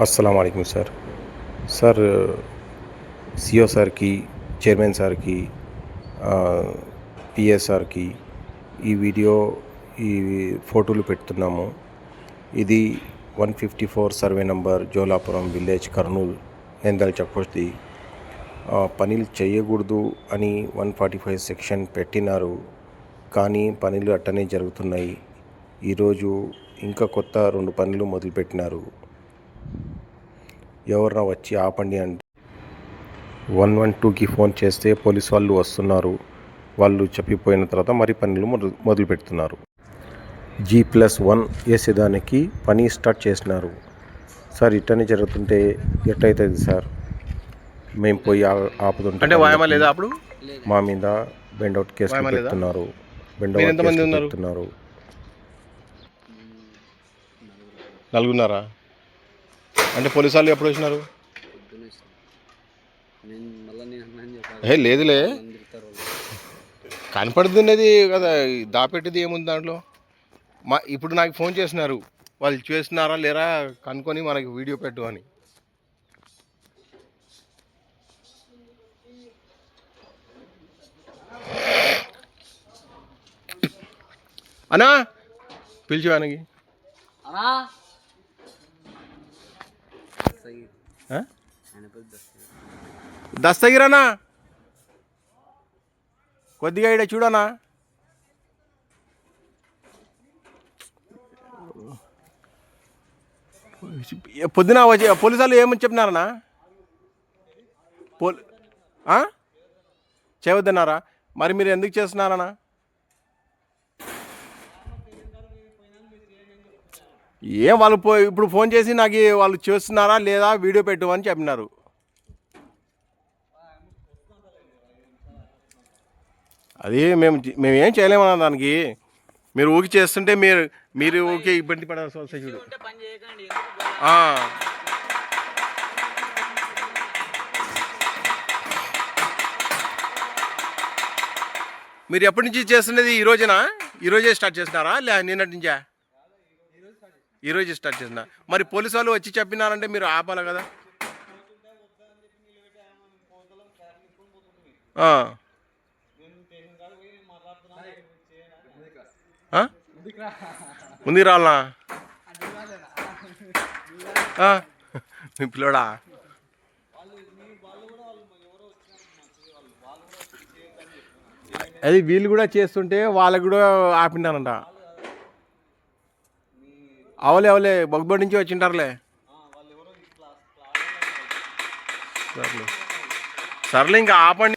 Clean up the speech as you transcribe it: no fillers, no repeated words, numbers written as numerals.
अस्सलाम वालेकुम sir. Sir CO sir की, చైర్మన్ సార్కి, పిఎస్ సార్కి ఈ వీడియో ఈ ఫోటోలు పెడుతున్నాము. ఇది 154 survey number Jolapuram village Kurnool నెందల్ చెక్పోస్ట్ది. పనులు చేయకూడదు అని 145 సెక్షన్ పెట్టినారు, కానీ పనులు అట్టనే జరుగుతున్నాయి. ఈరోజు ఇంకా కొత్త 2 పనులు మొదలుపెట్టినారు. ఎవరన్నా వచ్చి ఆపండి అంటే 112కి ఫోన్ చేస్తే పోలీస్ వాళ్ళు వస్తున్నారు. వాళ్ళు చెప్పిపోయిన తర్వాత మరి పనులు మొదలు పెడుతున్నారు. G+1 వేసేదానికి పని స్టార్ట్ చేసినారు. సార్ ఇట్టనే జరుగుతుంటే ఎట్టయితుంది సార్? మేము పోయి ఆపుతుంటే అప్పుడు మా మీద బెండౌట్ కేసులు పెడుతున్నారు. పెడుతున్నారు. నలుగున్నారా? అంటే పోలీసు వాళ్ళు ఎప్పుడు వచ్చినారు? లేదులే, కనపడుతున్నది కదా, దాపెట్టేది ఏముంది దాంట్లో. ఇప్పుడు నాకు ఫోన్ చేసినారు, వాళ్ళు చేస్తున్నారా లేరా కనుక్కొని మనకి వీడియో పెట్టు అని. అన్నా పిలిచివానికి దస్తగిరనా, కొద్దిగా ఇక్కడ చూడనా. పొద్దున వచ్చి పోలీసు వాళ్ళు ఏమని చెప్పినారనా? చేయవద్దన్నారా? మరి మీరు ఎందుకు చేస్తున్నారనా? ఏం వాళ్ళు ఇప్పుడు ఫోన్ చేసి నాకు వాళ్ళు చేస్తున్నారా లేదా వీడియో పెట్టు అని చెప్పినారు. అది మేమేం చేయలేమన్నా దానికి. మీరు ఊకి చేస్తుంటే మీరు ఊకే ఇబ్బంది పడాల్సి వస్తుంది చూడు. మీరు ఎప్పటి నుంచి చేస్తున్నది? ఈరోజే స్టార్ట్ చేస్తున్నారా లే నిన్నటి నుంచా? ఈరోజు స్టార్ట్ చేసిన. మరి పోలీసు వాళ్ళు వచ్చి చెప్పినారంటే మీరు ఆపాలి కదా. ముందుకు రావాలనా? మీ పిల్లోడా? అది వీళ్ళు కూడా చేస్తుంటే వాళ్ళకు కూడా ఆపినారంట. అవలే బొగ్గుబడి నుంచి వచ్చింటారులే. సర్లే ఇంకా ఆపండి.